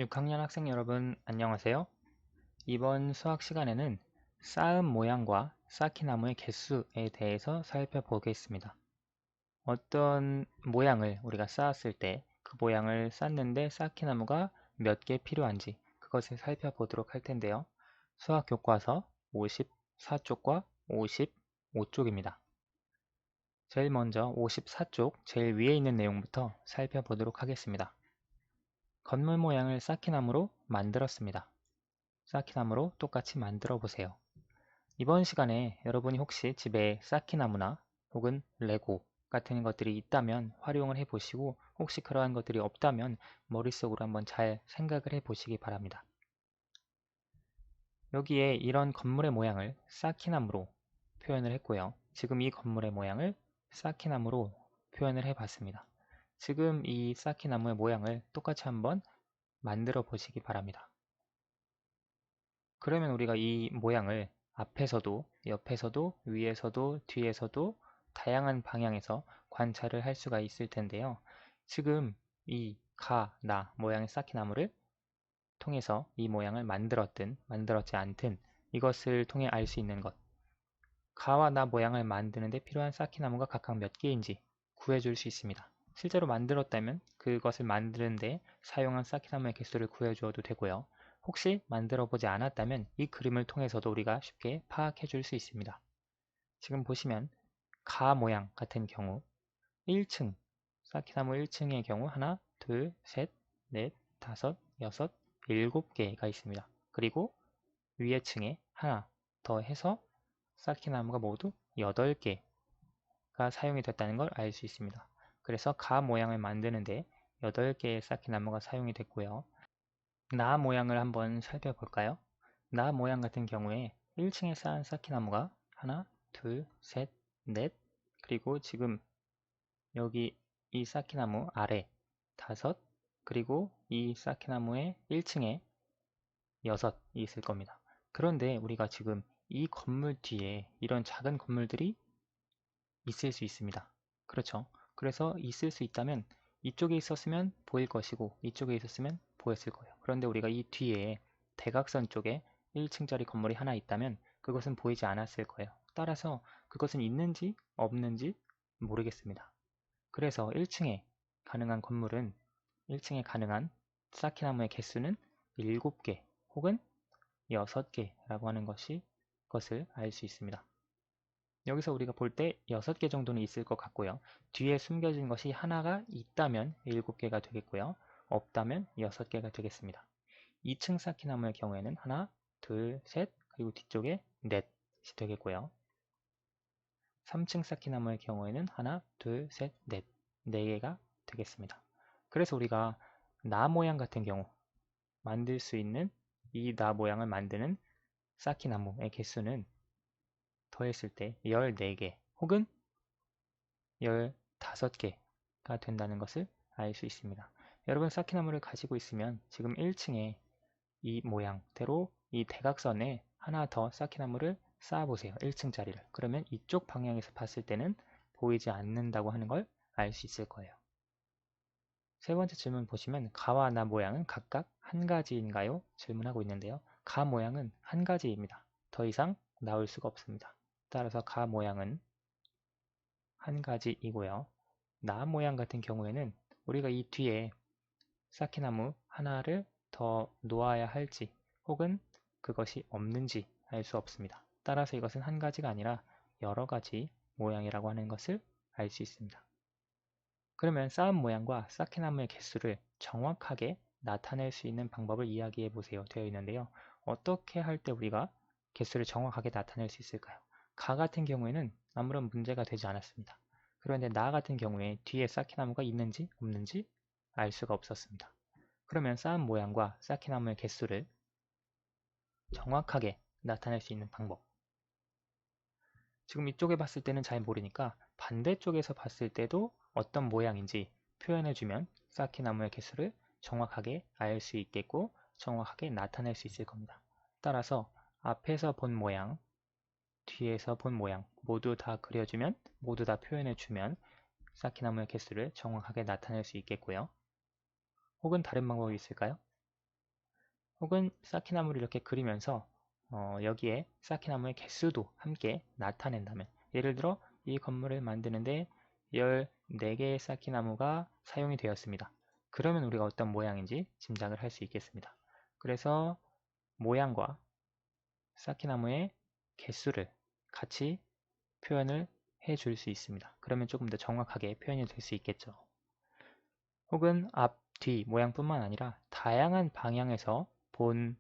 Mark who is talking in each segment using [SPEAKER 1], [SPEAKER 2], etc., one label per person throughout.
[SPEAKER 1] 6학년 학생 여러분 안녕하세요. 이번 수학 시간에는 쌓음 모양과 쌓기나무의 개수에 대해서 살펴보겠습니다. 어떤 모양을 우리가 쌓았을 때 그 모양을 쌓는데 쌓기나무가 몇 개 필요한지 그것을 살펴보도록 할 텐데요. 수학 교과서 54쪽과 55쪽입니다. 제일 먼저 54쪽 제일 위에 있는 내용부터 살펴보도록 하겠습니다. 건물 모양을 쌓기나무로 만들었습니다. 쌓기나무로 똑같이 만들어 보세요. 이번 시간에 여러분이 혹시 집에 쌓기나무나 혹은 레고 같은 것들이 있다면 활용을 해 보시고 혹시 그러한 것들이 없다면 머릿속으로 한번 잘 생각을 해 보시기 바랍니다. 여기에 이런 건물의 모양을 쌓기나무로 표현을 했고요. 지금 이 건물의 모양을 쌓기나무로 표현을 해 봤습니다. 지금 이 쌓기나무의 모양을 똑같이 한번 만들어 보시기 바랍니다. 그러면 우리가 이 모양을 앞에서도, 옆에서도, 위에서도, 뒤에서도 다양한 방향에서 관찰을 할 수가 있을 텐데요. 지금 이 가, 나 모양의 쌓기나무를 통해서 이 모양을 만들었든 만들었지 않든 이것을 통해 알 수 있는 것. 가와 나 모양을 만드는 데 필요한 쌓기나무가 각각 몇 개인지 구해줄 수 있습니다. 실제로 만들었다면 그것을 만드는데 사용한 쌓기나무의 개수를 구해주어도 되고요. 혹시 만들어 보지 않았다면 이 그림을 통해서도 우리가 쉽게 파악해 줄 수 있습니다. 지금 보시면 가 모양 같은 경우 1층, 쌓기나무 1층의 경우 하나, 둘, 셋, 넷, 다섯, 여섯, 7개가 있습니다. 그리고 위에 층에 하나 더 해서 쌓기나무가 모두 8개가 사용이 됐다는 걸 알 수 있습니다. 그래서 가 모양을 만드는데 8개의 쌓기나무가 사용이 됐고요. 나 모양을 한번 살펴볼까요? 나 모양 같은 경우에 1층에 쌓은 쌓기나무가 하나, 둘, 셋, 넷, 그리고 지금 여기 이 쌓기나무 아래 다섯, 그리고 이 쌓기나무의 1층에 6이 있을 겁니다. 그런데 우리가 지금 이 건물 뒤에 이런 작은 건물들이 있을 수 있습니다. 그렇죠? 그래서 있을 수 있다면 이쪽에 있었으면 보일 것이고 이쪽에 있었으면 보였을 거예요. 그런데 우리가 이 뒤에 대각선 쪽에 1층짜리 건물이 하나 있다면 그것은 보이지 않았을 거예요. 따라서 그것은 있는지 없는지 모르겠습니다. 그래서 1층에 가능한 건물은 1층에 가능한 쌓기나무의 개수는 7개 혹은 6개라고 하는 것을 알 수 있습니다. 여기서 우리가 볼 때 6개 정도는 있을 것 같고요. 뒤에 숨겨진 것이 하나가 있다면 7개가 되겠고요. 없다면 6개가 되겠습니다. 2층 쌓기나무의 경우에는 하나, 둘, 셋, 그리고 뒤쪽에 넷이 되겠고요. 3층 쌓기나무의 경우에는 하나, 둘, 셋, 넷, 4개가 되겠습니다. 그래서 우리가 나 모양 같은 경우 만들 수 있는 이 나 모양을 만드는 쌓기나무의 개수는 더했을 때 14개 혹은 15개가 된다는 것을 알 수 있습니다. 여러분 쌓기나무를 가지고 있으면 지금 1층에 이 모양대로 이 대각선에 하나 더 쌓기나무를 쌓아보세요. 1층짜리를. 그러면 이쪽 방향에서 봤을 때는 보이지 않는다고 하는 걸 알 수 있을 거예요. 세 번째 질문 보시면 가와 나 모양은 각각 한 가지인가요? 질문하고 있는데요. 가 모양은 한 가지입니다. 더 이상 나올 수가 없습니다. 따라서 가 모양은 한 가지이고요. 나 모양 같은 경우에는 우리가 이 뒤에 쌓기나무 하나를 더 놓아야 할지 혹은 그것이 없는지 알 수 없습니다. 따라서 이것은 한 가지가 아니라 여러 가지 모양이라고 하는 것을 알 수 있습니다. 그러면 쌓은 모양과 쌓기나무의 개수를 정확하게 나타낼 수 있는 방법을 이야기해 보세요 되어 있는데요. 어떻게 할 때 우리가 개수를 정확하게 나타낼 수 있을까요? 가 같은 경우에는 아무런 문제가 되지 않았습니다. 그런데 나 같은 경우에 뒤에 쌓기나무가 있는지 없는지 알 수가 없었습니다. 그러면 쌓은 모양과 쌓기나무의 개수를 정확하게 나타낼 수 있는 방법. 지금 이쪽에 봤을 때는 잘 모르니까 반대쪽에서 봤을 때도 어떤 모양인지 표현해주면 쌓기나무의 개수를 정확하게 알 수 있겠고 정확하게 나타낼 수 있을 겁니다. 따라서 앞에서 본 모양, 뒤에서 본 모양 모두 다 그려주면 모두 다 표현해주면 쌓기나무의 개수를 정확하게 나타낼 수 있겠고요. 혹은 다른 방법이 있을까요? 혹은 쌓기나무를 이렇게 그리면서 여기에 쌓기나무의 개수도 함께 나타낸다면, 예를 들어 이 건물을 만드는데 14개의 쌓기나무가 사용이 되었습니다. 그러면 우리가 어떤 모양인지 짐작을 할 수 있겠습니다. 그래서 모양과 쌓기나무의 개수를 같이 표현을 해줄 수 있습니다. 그러면 조금 더 정확하게 표현이 될 수 있겠죠. 혹은 앞, 뒤 모양뿐만 아니라 다양한 방향에서 본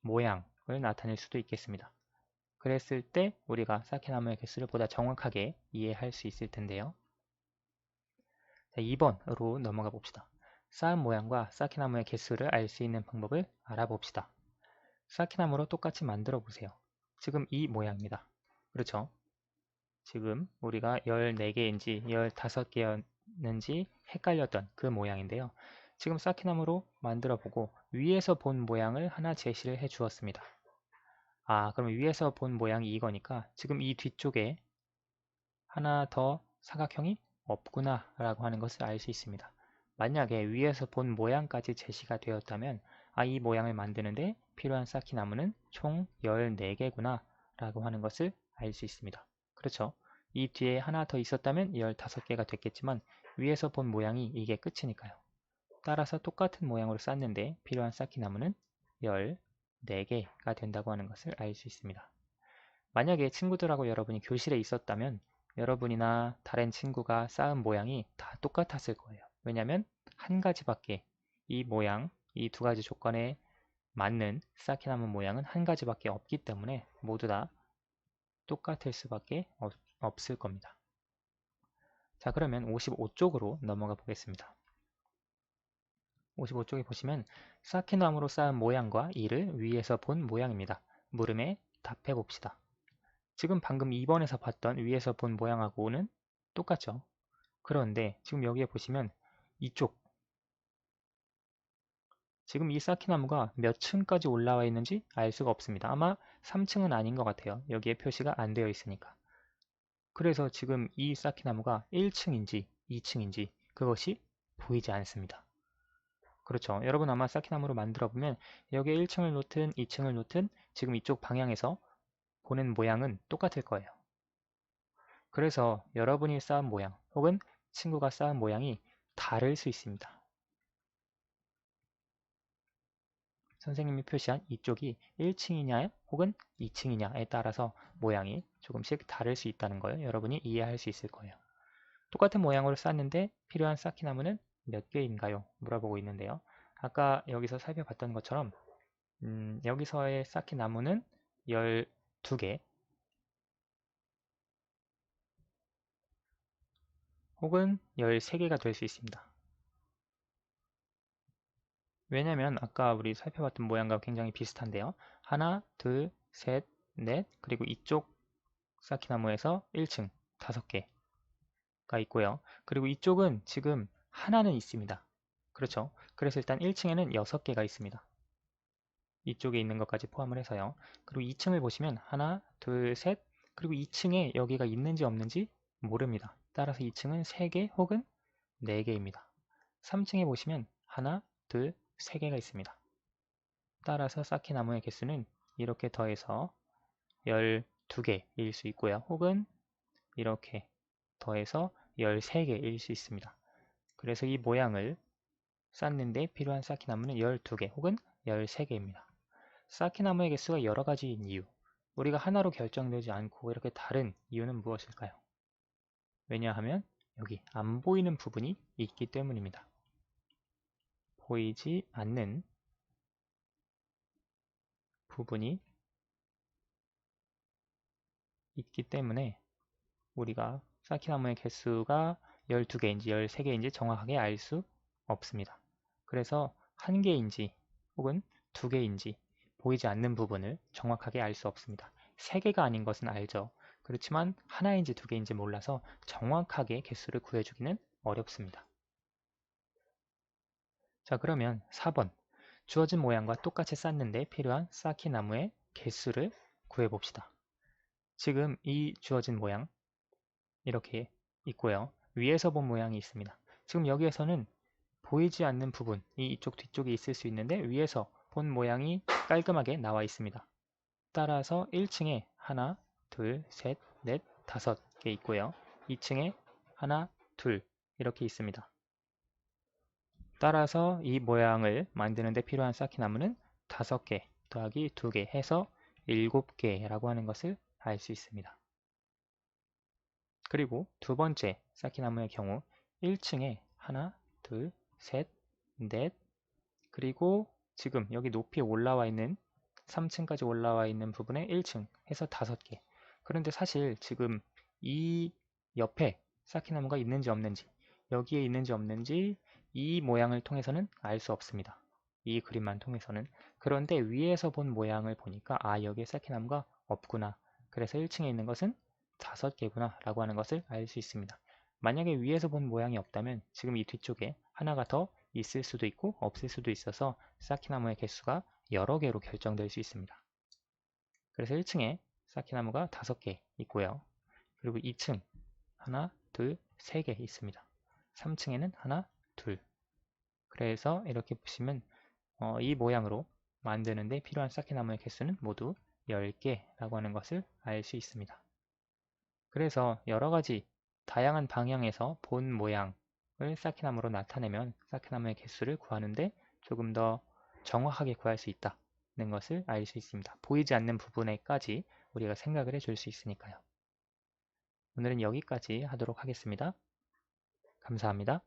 [SPEAKER 1] 모양을 나타낼 수도 있겠습니다. 그랬을 때 우리가 쌓기나무의 개수를 보다 정확하게 이해할 수 있을 텐데요. 자, 2번으로 넘어가 봅시다. 쌓은 모양과 쌓기나무의 개수를 알 수 있는 방법을 알아봅시다. 쌓기나무로 똑같이 만들어 보세요. 지금 이 모양입니다. 그렇죠? 지금 우리가 14개인지 15개였는지 헷갈렸던 그 모양인데요. 지금 쌓기나무로 만들어 보고 위에서 본 모양을 하나 제시를 해 주었습니다. 그럼 위에서 본 모양이 이거니까 지금 이 뒤쪽에 하나 더 사각형이 없구나 라고 하는 것을 알 수 있습니다. 만약에 위에서 본 모양까지 제시가 되었다면 이 모양을 만드는데 필요한 쌓기나무는 총 14개구나 라고 하는 것을 알 수 있습니다. 그렇죠? 이 뒤에 하나 더 있었다면 15개가 됐겠지만 위에서 본 모양이 이게 끝이니까요. 따라서 똑같은 모양으로 쌓는데 필요한 쌓기나무는 14개가 된다고 하는 것을 알 수 있습니다. 만약에 친구들하고 여러분이 교실에 있었다면 여러분이나 다른 친구가 쌓은 모양이 다 똑같았을 거예요. 왜냐하면 한 가지밖에 이 모양, 이 두 가지 조건에 맞는 쌓기나무 모양은 한 가지밖에 없기 때문에 모두 다 똑같을 수밖에 없을 겁니다. 자, 그러면 55쪽으로 넘어가 보겠습니다. 55쪽에 보시면 쌓기나무로 쌓은 모양과 이를 위에서 본 모양입니다. 물음에 답해 봅시다. 지금 방금 2번에서 봤던 위에서 본 모양하고는 똑같죠. 그런데 지금 여기에 보시면 이쪽 지금 이 쌓기나무가 몇 층까지 올라와 있는지 알 수가 없습니다. 아마 3층은 아닌 것 같아요. 여기에 표시가 안 되어 있으니까. 그래서 지금 이 쌓기나무가 1층인지 2층인지 그것이 보이지 않습니다. 그렇죠. 여러분 아마 쌓기나무로 만들어 보면 여기에 1층을 놓든 2층을 놓든 지금 이쪽 방향에서 보는 모양은 똑같을 거예요. 그래서 여러분이 쌓은 모양 혹은 친구가 쌓은 모양이 다를 수 있습니다. 선생님이 표시한 이쪽이 1층이냐 혹은 2층이냐에 따라서 모양이 조금씩 다를 수 있다는 걸 여러분이 이해할 수 있을 거예요. 똑같은 모양으로 쌓는데 필요한 쌓기나무는 몇 개인가요? 물어보고 있는데요. 아까 여기서 살펴봤던 것처럼 여기서의 쌓기나무는 12개 혹은 13개가 될 수 있습니다. 왜냐면 아까 우리 살펴봤던 모양과 굉장히 비슷한데요. 하나, 둘, 셋, 넷, 그리고 이쪽 쌓기나무에서 1층 5개가 있고요. 그리고 이쪽은 지금 하나는 있습니다. 그렇죠? 그래서 일단 1층에는 6개가 있습니다. 이쪽에 있는 것까지 포함을 해서요. 그리고 2층을 보시면 하나, 둘, 셋, 그리고 2층에 여기가 있는지 없는지 모릅니다. 따라서 2층은 3개 혹은 4개입니다. 3층에 보시면 하나, 둘, 3개가 있습니다. 따라서 쌓기나무의 개수는 이렇게 더해서 12개일 수 있고요. 혹은 이렇게 더해서 13개일 수 있습니다. 그래서 이 모양을 쌓는데 필요한 쌓기나무는 12개 혹은 13개입니다. 쌓기나무의 개수가 여러 가지인 이유, 우리가 하나로 결정되지 않고 이렇게 다른 이유는 무엇일까요? 왜냐하면 여기 안 보이는 부분이 있기 때문입니다. 보이지 않는 부분이 있기 때문에 우리가 쌓기나무의 개수가 12개인지 13개인지 정확하게 알 수 없습니다. 그래서 1개인지 혹은 2개인지 보이지 않는 부분을 정확하게 알 수 없습니다. 3개가 아닌 것은 알죠. 그렇지만 하나인지 2개인지 몰라서 정확하게 개수를 구해주기는 어렵습니다. 자, 그러면 4번 주어진 모양과 똑같이 쌓는데 필요한 쌓기나무의 개수를 구해봅시다. 지금 이 주어진 모양 이렇게 있고요. 위에서 본 모양이 있습니다. 지금 여기에서는 보이지 않는 부분, 이쪽 뒤쪽에 있을 수 있는데 위에서 본 모양이 깔끔하게 나와 있습니다. 따라서 1층에 하나, 둘, 셋, 넷, 5개 있고요. 2층에 하나, 둘 이렇게 있습니다. 따라서 이 모양을 만드는 데 필요한 쌓기나무는 5개 더하기 2개 해서 7개라고 하는 것을 알 수 있습니다. 그리고 두 번째 쌓기나무의 경우 1층에 하나, 둘, 셋, 넷, 그리고 지금 여기 높이 올라와 있는 3층까지 올라와 있는 부분에 1층 해서 5개. 그런데 사실 지금 이 옆에 쌓기나무가 있는지 없는지, 여기에 있는지 없는지 이 모양을 통해서는 알 수 없습니다. 이 그림만 통해서는. 그런데 위에서 본 모양을 보니까 여기에 쌓기나무가 없구나. 그래서 1층에 있는 것은 5개구나 라고 하는 것을 알 수 있습니다. 만약에 위에서 본 모양이 없다면 지금 이 뒤쪽에 하나가 더 있을 수도 있고 없을 수도 있어서 쌓기나무의 개수가 여러 개로 결정될 수 있습니다. 그래서 1층에 쌓기나무가 5개 있고요. 그리고 2층 하나, 둘, 3개 있습니다. 3층에는 하나, 둘. 그래서 이렇게 보시면 이 모양으로 만드는데 필요한 쌓기나무의 개수는 모두 10개라고 하는 것을 알 수 있습니다. 그래서 여러가지 다양한 방향에서 본 모양을 쌓기나무로 나타내면 쌓기나무의 개수를 구하는데 조금 더 정확하게 구할 수 있다는 것을 알 수 있습니다. 보이지 않는 부분에까지 우리가 생각을 해줄 수 있으니까요. 오늘은 여기까지 하도록 하겠습니다. 감사합니다.